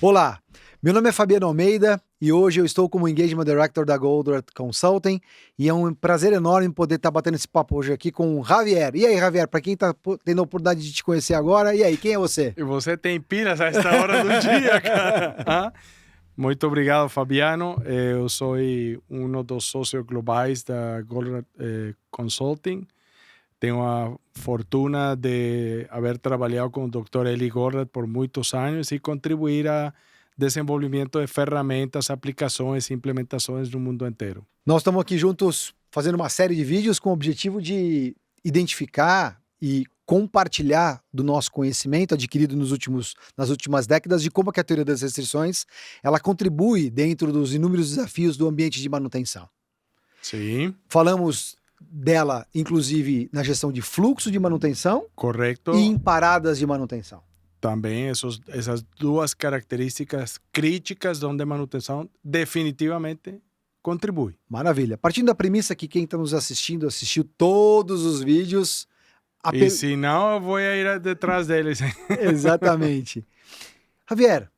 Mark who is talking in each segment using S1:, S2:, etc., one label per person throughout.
S1: Olá, meu nome é Fabiano Almeida e hoje eu estou como Engagement Director da Goldratt Consulting e é um prazer enorme poder estar batendo esse papo hoje aqui com o Javier. E aí, Javier, para quem está tendo a oportunidade de te conhecer agora, e aí, quem é você?
S2: E você tem pilas a esta hora do dia, cara. Ah? Muito obrigado, Fabiano. Eu sou um dos sócios globais da Goldratt Consulting. Tenho a fortuna de haber trabalhado com o Dr. Eli Goldratt por muitos anos e contribuir a desenvolvimento de ferramentas, aplicações e implementações no mundo inteiro.
S1: Nós estamos aqui juntos fazendo uma série de vídeos com o objetivo de identificar e compartilhar do nosso conhecimento adquirido nas últimas décadas de como que a teoria das restrições ela contribui dentro dos inúmeros desafios do ambiente de manutenção.
S2: Sim.
S1: Falamos dela, inclusive, na gestão de fluxo de manutenção.
S2: Correto.
S1: E em paradas de manutenção.
S2: Também essas duas características críticas onde a manutenção definitivamente contribui.
S1: Maravilha. Partindo da premissa que quem está nos assistindo assistiu todos os vídeos.
S2: E se não, eu vou ir detrás deles.
S1: Exatamente. Javier,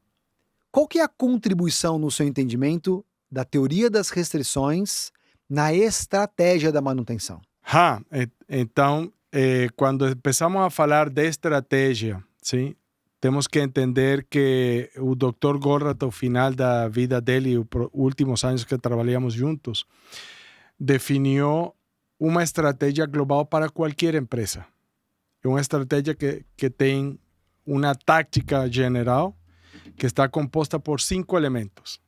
S1: qual que é a contribuição, no seu entendimento, da teoria das restrições na estratégia da manutenção?
S2: Então, quando começamos a falar de estratégia, sim, temos que entender que o Dr. Goldratt, ao final da vida dele e os últimos anos que trabalhamos juntos, definiu uma estratégia global para qualquer empresa. É uma estratégia que tem uma tática geral que está composta por 5 elementos.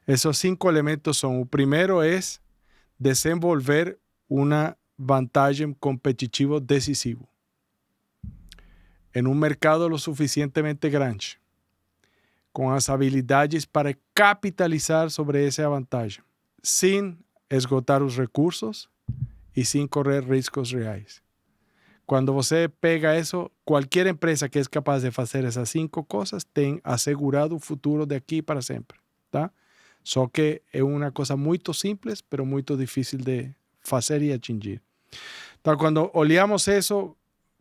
S2: Esses 5 elementos são: o primeiro é desenvolver uma vantagem competitiva decisiva em um mercado lo suficientemente grande, com as habilidades para capitalizar sobre essa vantagem, sem esgotar os recursos e sem correr riscos reais. Quando você pega isso, qualquer empresa que é capaz de fazer essas 5 coisas tem assegurado o futuro de aqui para sempre, tá? Só que é uma coisa muito simples, mas muito difícil de fazer e atingir. Então, quando olhamos isso,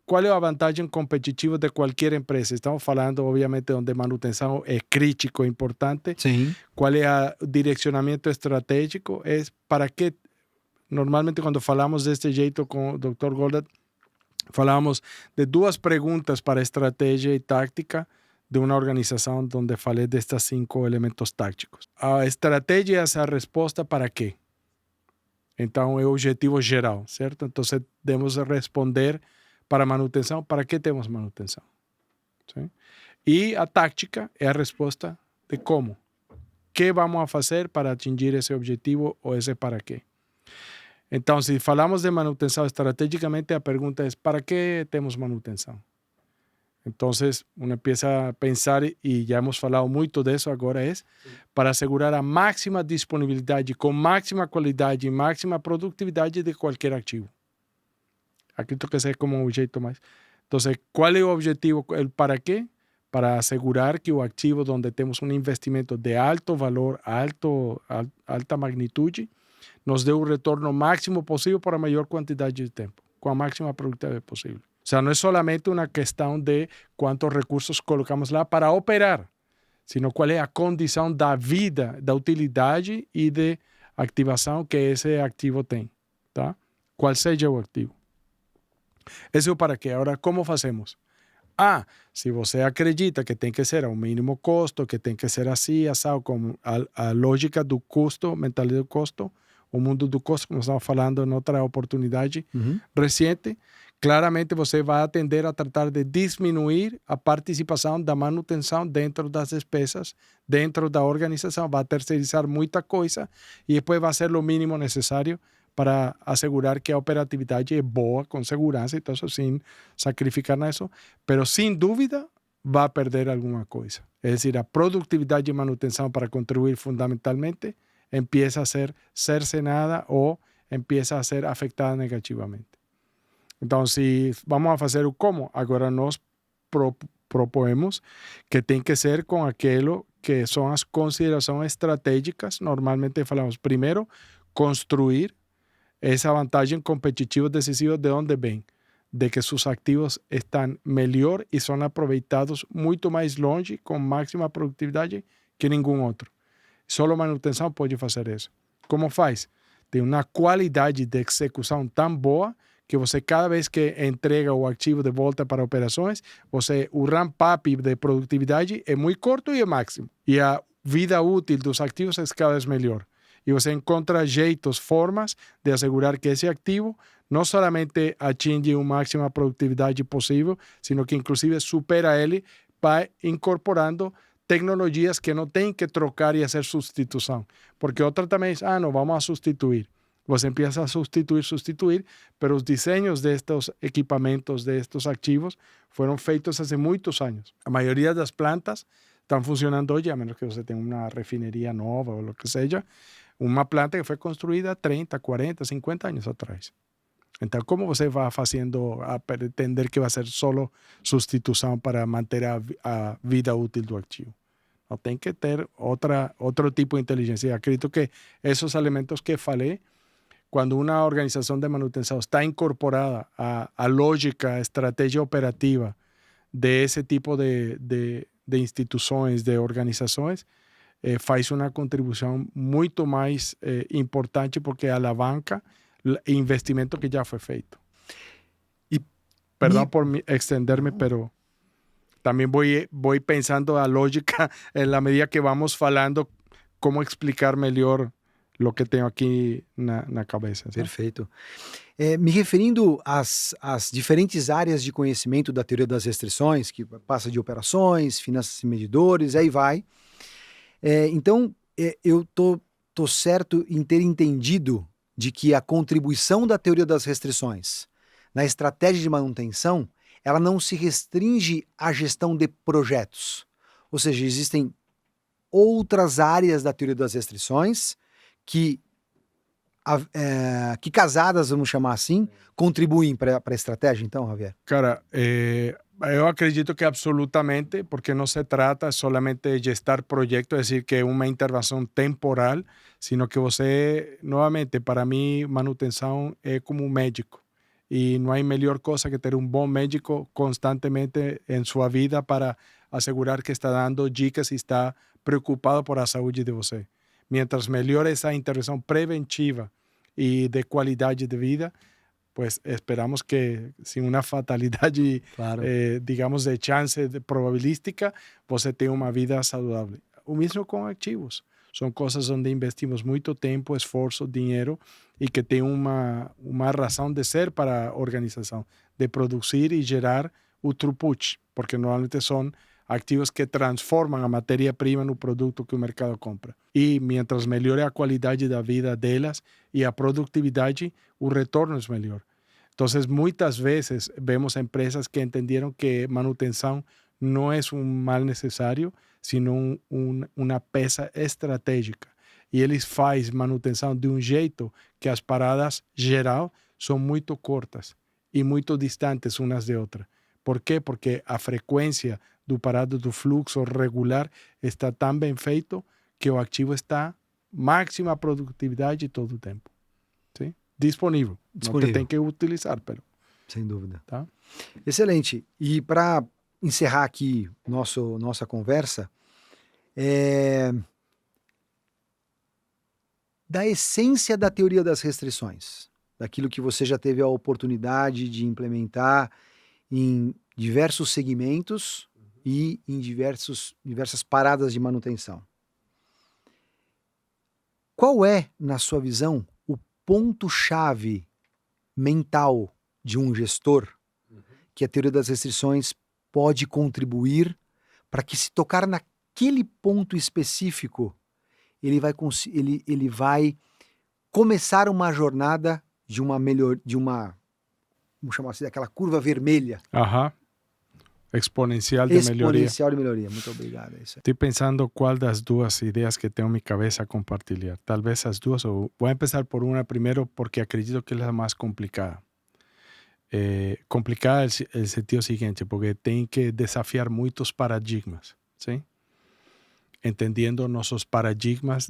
S2: qual é a vantagem competitiva de qualquer empresa? Estamos falando, obviamente, onde manutenção é crítico, importante.
S1: Sim.
S2: Qual é o direcionamento estratégico? É para que, normalmente, quando falamos deste jeito com o Dr. Goldratt, falamos de 2 perguntas para estratégia e tática de uma organização onde falei destes 5 elementos táticos. A estratégia é a resposta para quê? Então, é o objetivo geral, certo? Então, devemos responder para manutenção, para que temos manutenção? Sim? E a tática é a resposta de como. O que vamos a fazer para atingir esse objetivo ou esse para quê? Então, se falamos de manutenção estrategicamente, a pergunta é: para que temos manutenção? Então, uno empieza a pensar, e já hemos falado muito disso agora, para assegurar a máxima disponibilidade, com máxima qualidade e máxima produtividade de qualquer ativo. Acredito que esse é como o jeito mais. Então, qual é o objetivo? El para quê? Para assegurar que o ativo onde temos um investimento de alto valor, alta magnitude, nos dê o retorno máximo possível para a maior quantidade de tempo, com a máxima produtividade possível. O sea, não é solamente uma questão de quantos recursos colocamos lá para operar, sino qual é a condição da vida, da utilidade e de ativação que esse ativo tem, tá? Qual seja o ativo. Esse é o para quê. Agora, como fazemos? Se você acredita que tem que ser ao mínimo custo, que tem que ser assim, assado, como a lógica do custo, mentalidade do custo, o mundo do custo, como estamos falando em outra oportunidade recente, claramente você vai tender a tratar de diminuir a participação da manutenção dentro das despesas, dentro da organização, vai terceirizar muita coisa e depois vai ser o mínimo necessário para assegurar que a operatividade é boa, com segurança e todo isso, sem sacrificar nisso, mas sem dúvida vai perder alguma coisa. É decir, a produtividade e manutenção para contribuir fundamentalmente empieza a ser cercenada ou empieza a ser afetada negativamente. Então, se vamos a fazer o como, agora nós propomos que tem que ser com aquilo que são as considerações estratégicas. Normalmente falamos, primeiro, construir essa vantagem competitiva decisiva de onde vem? de que seus ativos estão melhor e são aproveitados muito mais longe, com máxima produtividade, que nenhum outro. Só a manutenção pode fazer isso. Como faz? Tem uma qualidade de execução tão boa que você, cada vez que entrega o ativo de volta para operações, o ramp-up de produtividade é muito curto e é máximo. E a vida útil dos ativos é cada vez melhor. E você encontra jeitos, formas de assegurar que esse ativo não somente atinge uma máxima produtividade possível, sino que inclusive supera ele, vai incorporando tecnologias que não tem que trocar e fazer substituição. Porque outra também é, não, vamos a substituir. Você empieza a substituir, pero os desenhos destes equipamentos, destes ativos, foram feitos há muitos anos. A maioria das plantas estão funcionando hoje, a menos que você tenha uma refineria nova ou o que seja, uma planta que foi construída 30, 40, 50 anos atrás. Então, como você vai fazendo a pretender que vai ser só substituição para manter a vida útil do ativo? Não, tem que ter outro tipo de inteligência. Eu acredito que esses elementos que falei, quando uma organização de manutenção está incorporada à lógica, à estratégia operativa desse tipo de instituições, de organizações, faz uma contribuição muito mais importante, porque alavanca o investimento que já foi feito. Perdão por extenderme, pero também vou pensando a lógica na medida que vamos falando como explicar melhor o que tenho aqui na cabeça. Sabe?
S1: Perfeito. Me referindo às diferentes áreas de conhecimento da teoria das restrições, que passa de operações, finanças e medidores, aí vai. Então, eu tô certo em ter entendido de que a contribuição da teoria das restrições na estratégia de manutenção, ela não se restringe à gestão de projetos. Ou seja, existem outras áreas da teoria das restrições que casadas, vamos chamar assim, contribuem para a estratégia, então, Javier?
S2: Cara, eu acredito que absolutamente, porque não se trata solamente de gestar projetos, es decir, que é uma intervenção temporal, sino que você, novamente, para mim, manutenção é como um médico. E não há melhor coisa que ter um bom médico constantemente em sua vida para assegurar que está dando dicas e está preocupado por a saúde de você. Mientras melhor essa intervenção preventiva e de qualidade de vida, pues esperamos que, sem uma fatalidade,
S1: Claro.
S2: digamos, de chance probabilística, você tenha uma vida saudável. O mesmo com ativos. São coisas onde investimos muito tempo, esforço, dinheiro e que tem uma razão de ser para a organização, de produzir e gerar o throughput, porque normalmente são ativos que transformam a matéria-prima no produto que o mercado compra. E, mientras melhore a qualidade da vida delas e a produtividade, o retorno é melhor. Então, muitas vezes, vemos empresas que entenderam que manutenção não é um mal necessário, sino uma peça estratégica. E eles fazem manutenção de um jeito que as paradas geral são muito curtas e muito distantes umas de outras. Por quê? Porque a frequência do parado do fluxo regular está tão bem feito que o ativo está máxima produtividade todo o tempo. Sim? Disponível. Não que tem que utilizar, pero.
S1: Sem dúvida.
S2: Tá?
S1: Excelente. E para encerrar aqui nossa conversa, da essência da teoria das restrições, daquilo que você já teve a oportunidade de implementar em diversos segmentos e em diversas paradas de manutenção. Qual é, na sua visão, o ponto-chave mental de um gestor que a teoria das restrições pode contribuir para que, se tocar naquele ponto específico, ele vai começar uma jornada de uma vamos chamar assim, daquela curva vermelha.
S2: Exponencial de melhoria.
S1: Exponencial de melhoria. Muito obrigado.
S2: Estou pensando qual das duas ideias que tenho em minha cabeça compartilhar. Talvez as duas, ou vou começar por uma primeiro porque acredito que é a mais complicada. Complicada no sentido seguinte, porque tem que desafiar muitos paradigmas, sim? Entendendo nossos paradigmas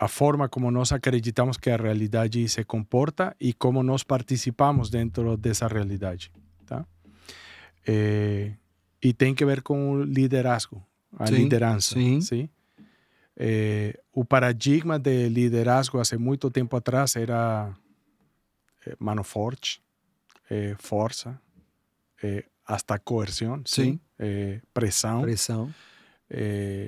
S2: a forma como nós acreditamos que a realidade se comporta e como nós participamos dentro dessa realidade. Tá? E tem que ver com o liderazgo, a liderança.
S1: Sim.
S2: Sim? O paradigma de liderazgo há muito tempo atrás era mano forte, força, hasta coerção,
S1: Sim.
S2: pressão.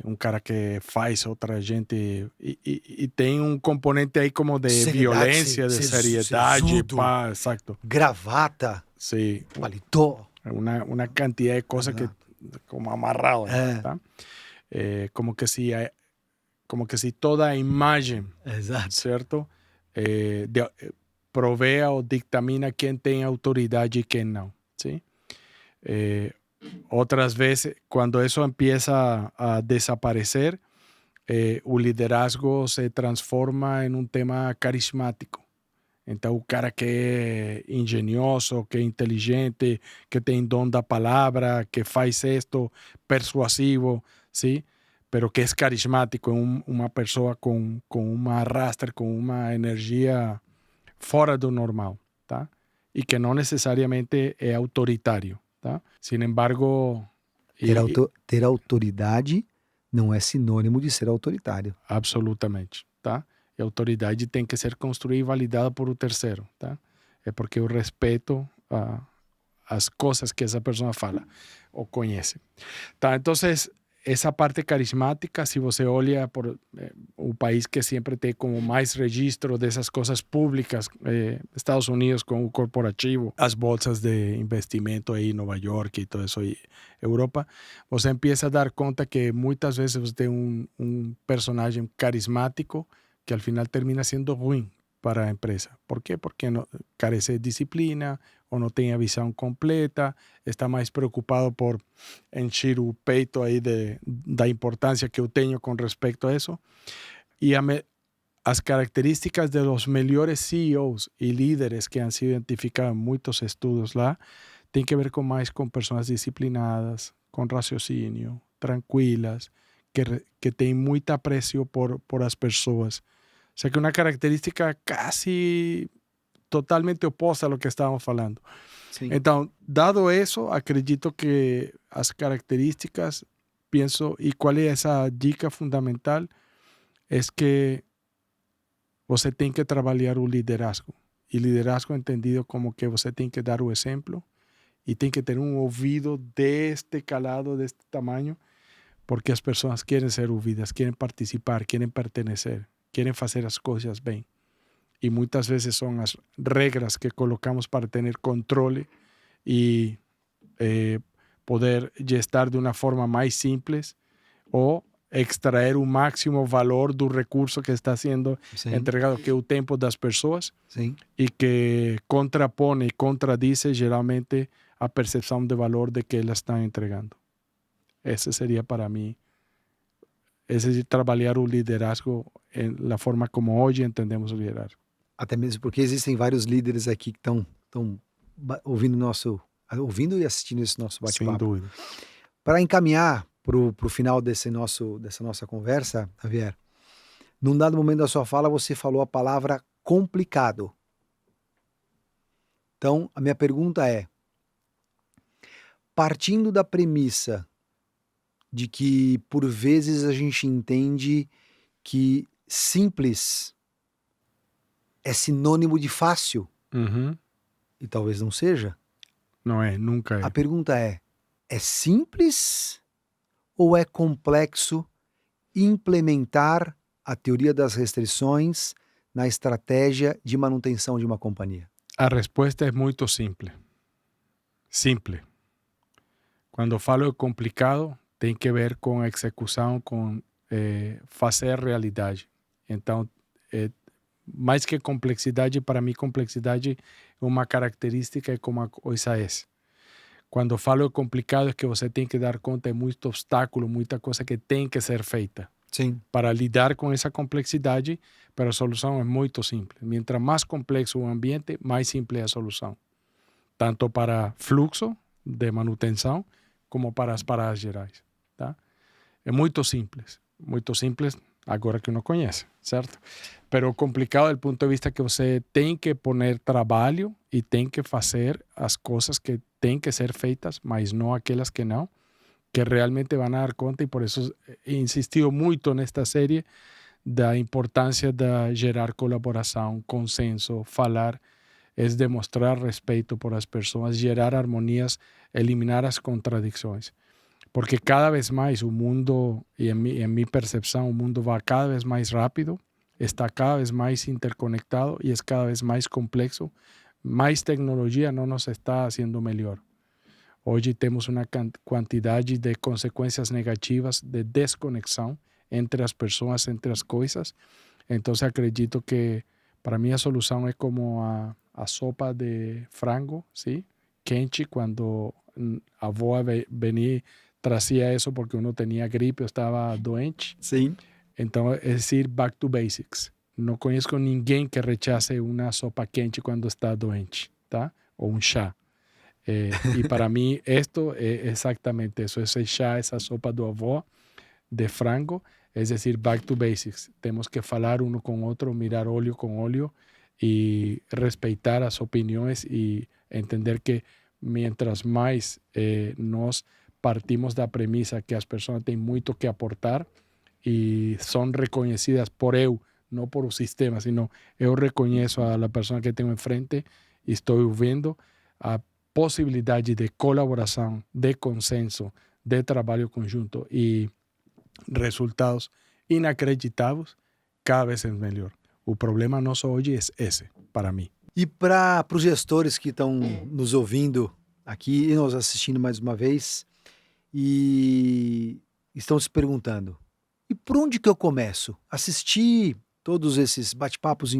S2: Um cara que faz outra gente e tem um componente aí como de
S1: Seriedade,
S2: violência, de seriedade, pá, exacto.
S1: Gravata,
S2: Sí,
S1: paletó.
S2: una cantidad de cosas que como amarrado, tá? Como que si toda a imagem,
S1: Exato.
S2: certo? Provea ou dictamina quem tem autoridade e quem não, sim? Otras veces, cuando eso empieza a desaparecer, el liderazgo se transforma en un tema carismático. Então, o cara que é engenhoso, que é inteligente, que tem dom da palavra, que faz esto, persuasivo, ¿sí? Pero que é carismático, uma pessoa com uma arrastre, com uma energia fora do normal, tá? E que não necessariamente é autoritário. Tá? Sin embargo...
S1: Ter autoridade não é sinônimo de ser autoritário.
S2: Absolutamente. Tá? E a autoridade tem que ser construída e validada por o terceiro. Tá? É porque eu respeito as coisas que essa pessoa fala ou conhece. Tá? Então, essa parte carismática, se você olha por o país que sempre tem como mais registro dessas coisas públicas, Estados Unidos com o corporativo, as bolsas de investimento aí em Nova York e tudo isso aí, Europa, você empieza a dar conta que muitas vezes você tem um personagem carismático que al final termina sendo ruim para a empresa. Por quê? Porque não, carece de disciplina ou não tem a visão completa, está mais preocupado por encher o peito aí da importância que eu tenho com respeito a isso. E as características de los melhores CEOs e líderes que han sido identificados em muitos estudos lá tem que ver com pessoas disciplinadas, com raciocínio, tranquilas, que têm muito apreço por as pessoas. O sea que una característica casi totalmente oposta a lo que estábamos falando.
S1: Sim.
S2: Então, dado isso, acredito que as características, penso, e qual é essa dica fundamental, é que você tem que trabalhar o liderazgo. E liderazgo entendido como que você tem que dar o exemplo e tem que ter um ouvido deste calado, deste tamanho, porque as pessoas querem ser ouvidas, querem participar, querem pertenecer. Querem fazer as coisas bem. E muitas vezes são as regras que colocamos para ter controle e poder gestar de uma forma mais simples ou extrair o máximo valor do recurso que está sendo entregado, que é o tempo das pessoas.
S1: Sim.
S2: E que contrapõe e contradiz geralmente a percepção de valor de que elas estão entregando. Esse seria para mim. Es decir, trabalhar o liderazgo na forma como hoje entendemos o liderazgo.
S1: Até mesmo porque existem vários líderes aqui que estão ouvindo e assistindo esse nosso bate-papo.
S2: Sem dúvida.
S1: Para encaminhar para o final dessa nossa conversa, Javier, num dado momento da sua fala você falou a palavra complicado. Então, a minha pergunta é, partindo da premissa de que, por vezes, a gente entende que simples é sinônimo de fácil, e talvez não seja.
S2: Não é, nunca é.
S1: A pergunta é simples ou é complexo implementar a teoria das restrições na estratégia de manutenção de uma companhia?
S2: A resposta é muito simples. Simples. Quando falo de complicado, tem que ver com a execução, com fazer realidade. Então, mais que complexidade, para mim, complexidade é uma característica e como a coisa é. Quando falo de complicado, é que você tem que dar conta de muito obstáculo, muita coisa que tem que ser feita.
S1: Sim.
S2: Para lidar com essa complexidade, mas a solução é muito simples. Mientras mais complexo o ambiente, mais simples é a solução. Tanto para fluxo de manutenção, como para as paradas gerais. Tá? É muito simples. Muito simples. agora que uno conhece, certo? Pero complicado do ponto de vista que você tem que poner trabalho e tem que fazer as coisas que têm que ser feitas, mas não aquelas que não, que realmente van a dar conta, e por isso he insistido muito nesta série da importância de gerar colaboração, consenso, falar, es demonstrar respeito por as pessoas, gerar harmonias, eliminar as contradições. Porque cada vez mais o mundo, e em minha percepção, o mundo vai cada vez mais rápido, está cada vez mais interconectado e é cada vez mais complexo. Mais tecnologia não nos está fazendo melhor. Hoje temos uma quantidade de consequências negativas de desconexão entre as pessoas, entre as coisas. Então, acredito que, para mim, a solução é como a sopa de frango, ¿sí? Quente, quando a avó venia, trazia isso porque uno tinha gripe ou estava doente.
S1: Sim.
S2: Então, é dizer, back to basics. Não conheço ninguém que rechace uma sopa quente quando está doente, tá? Ou um chá. E para mim, isto é exatamente isso. Esse chá, essa sopa do avó de frango, é dizer, back to basics. Temos que falar um com o outro, mirar olho com olho e respeitar as opiniões e entender que, mientras mais nós partimos da premissa que as pessoas têm muito que aportar e são reconhecidas por eu, não por o sistema, sino eu reconheço a pessoa que tenho enfrente e estou vendo a possibilidade de colaboração, de consenso, de trabalho conjunto e resultados inacreditáveis, cada vez é melhor. O problema nosso hoje é esse, para mim.
S1: E para os gestores que estão nos ouvindo aqui e nos assistindo mais uma vez e estão se perguntando, e por onde que eu começo? Assistir todos esses bate-papos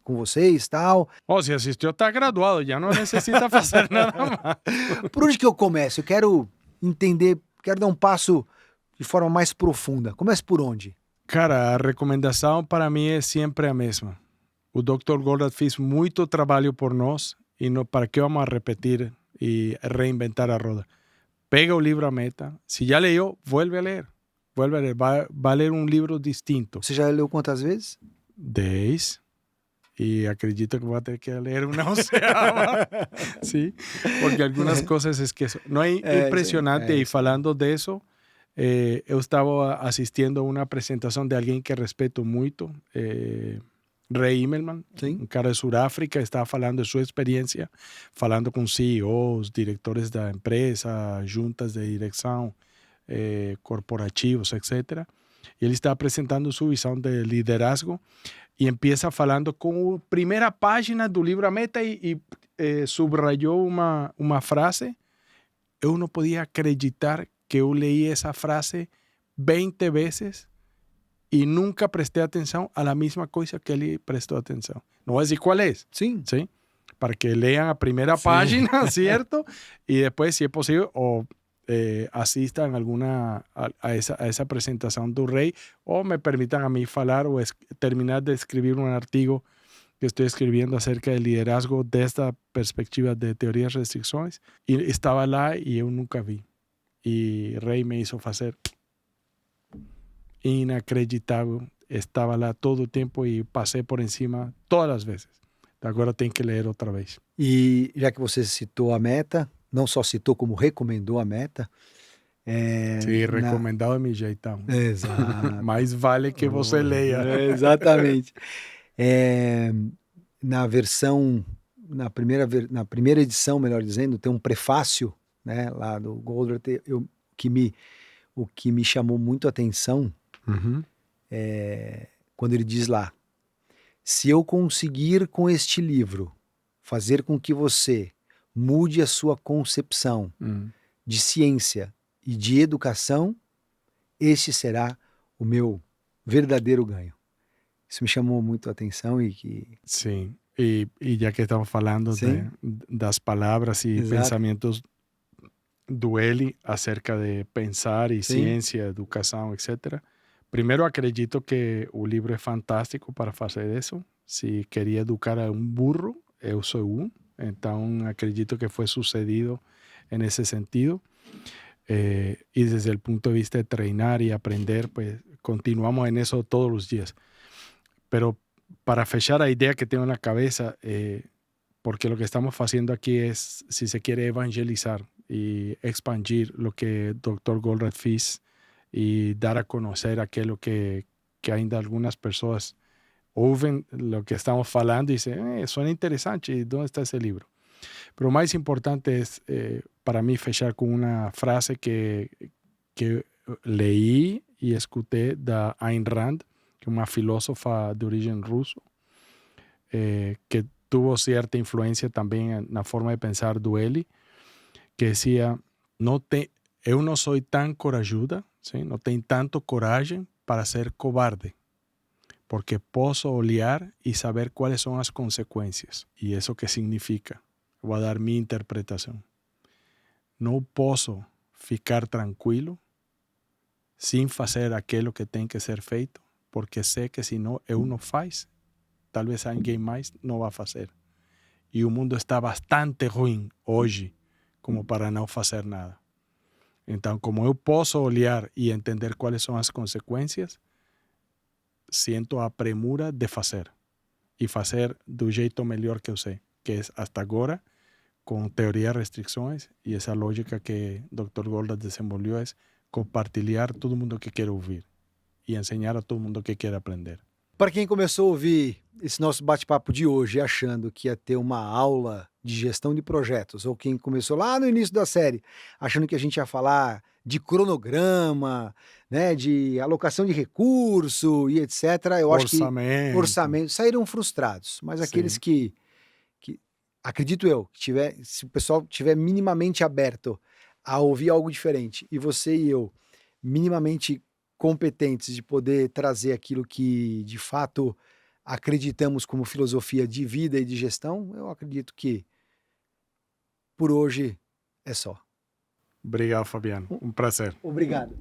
S1: com vocês e tal.
S2: Se assistiu, está graduado, já não necessita fazer nada mais.
S1: Por onde que eu começo? Eu quero entender, quero dar um passo de forma mais profunda. Comece por onde?
S2: Cara, a recomendação para mim é sempre a mesma. O Dr. Goldad fez muito trabalho por nós e não, para que vamos a repetir e reinventar a roda? Pega o livro A Meta. Se já leu, vuelve a ler. Vai a ler um livro distinto.
S1: Você já leu quantas vezes?
S2: 10. E acredito que vou ter que ler uma oceava. Sim, porque algumas coisas esqueço. Não é impressionante, e falando disso, eu estava assistindo a uma apresentação de alguém que respeito muito, Ray Immelman, um cara de Sudáfrica, estava falando de sua experiência, falando com CEOs, diretores da empresa, juntas de direção, corporativos, etc. E ele está apresentando sua visão de liderazgo e empieza falando com a primeira página do livro A Meta e subrayou uma frase. Eu não podia acreditar que eu li essa frase 20 vezes e nunca prestei atenção à mesma coisa que ele prestou atenção. Não vou dizer qual é.
S1: Sim.
S2: Sim. Para que leiam a primeira página, certo? E depois, se é possível, assistam a essa apresentação do Rei, ou me permitam a mim falar ou terminar de escrever um artigo que estou escrevendo acerca do liderazgo desta perspectiva de teorias de restrições. E estava lá e eu nunca vi. E Rei me hizo fazer inacreditável. Estava lá todo o tempo e passei por cima todas as vezes. Agora tem que ler outra vez.
S1: E já que você citou A Meta, não só citou como recomendou A Meta.
S2: Sim, recomendado é meu jeitão.
S1: Exato.
S2: Mais vale que você leia.
S1: Exatamente. Na primeira edição, melhor dizendo, tem um prefácio, né, lá do Goldad, o que me chamou muito a atenção quando ele diz lá: se eu conseguir com este livro fazer com que você mude a sua concepção de ciência e de educação, este será o meu verdadeiro ganho. Isso me chamou muito a atenção e que...
S2: Sim, e já que estamos falando das palavras e pensamentos do Eli acerca de pensar e ciência, educação, etc. Primeiro, acredito que o livro é fantástico para fazer isso. Se queria educar a um burro, eu sou um. Então, acredito que foi sucedido nesse sentido. E desde o ponto de vista de treinar e aprender, pues, continuamos en eso todos los días. Pero para fechar la idea que tengo en la cabeza, porque lo que estamos haciendo aquí es, si se quiere, evangelizar y expandir lo que Dr. Goldratt fez y dar a conocer aquello que ainda algunas personas ouvem lo que estamos falando y dicen, suena interesante, ¿y dónde está ese libro? Pero más importante es para mí fechar con una frase que leí y escuché de Ayn Rand, que es una filósofa de origen ruso, que tuvo cierta influencia también en la forma de pensar de ele, que decía, eu não sou tan corajuda, ¿sí? No tengo tanto coragem para ser cobarde, porque posso olhar y saber cuáles son las consecuencias. ¿Y eso qué significa? Voy a dar mi interpretación. No posso ficar tranquilo sin fazer aquilo que tem que ser feito, porque sei que se não eu não faz, talvez alguém mais não vá fazer. E o mundo está bastante ruim hoje como para não fazer nada. Então, como eu posso olhar e entender quais são as consequências, sinto a premura de fazer. E fazer do jeito melhor que eu sei, que é hasta agora, com teoria de restrições, e essa lógica que Dr. Goldratt desenvolveu é compartilhar todo mundo que quer ouvir e ensinar a todo mundo que quer aprender.
S1: Para quem começou a ouvir esse nosso bate-papo de hoje achando que ia ter uma aula de gestão de projetos, ou quem começou lá no início da série achando que a gente ia falar de cronograma, né, de alocação de recurso e etc., eu acho que orçamento, saíram frustrados. Mas aqueles que acredito eu, se o pessoal tiver minimamente aberto a ouvir algo diferente, e você e eu minimamente competentes de poder trazer aquilo que de fato acreditamos como filosofia de vida e de gestão, eu acredito que por hoje é só.
S2: Obrigado, Fabiano. Um prazer.
S1: Obrigado.